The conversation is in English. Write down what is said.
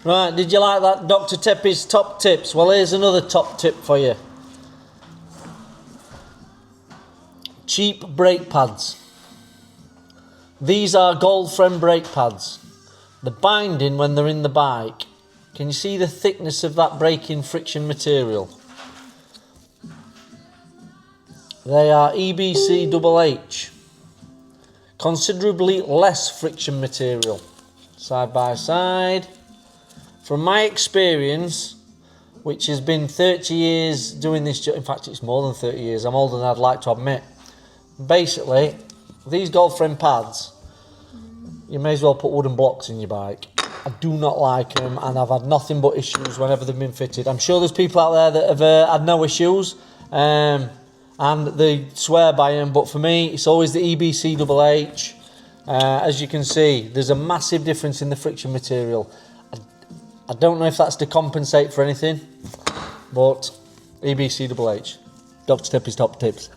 Right, did you like that Dr. Tepi's top tips? Well, here's another top tip for you. Cheap brake pads. These are Goldfren brake pads. The binding when they're in the bike. Can you see the thickness of that braking friction material? They are EBCHH. Considerably less friction material. Side by side. From my experience, which has been 30 years doing this job, in fact it's more than 30 years, I'm older than I'd like to admit. Basically, these Goldfren pads, you may as well put wooden blocks in your bike. I do not like them, and I've had nothing but issues whenever they've been fitted. I'm sure there's people out there that have had no issues, and they swear by them, but for me it's always the EBCHH. As you can see, there's a massive difference in the friction material. I don't know if that's to compensate for anything, but EBCHH. Dr. Tepi's top tips.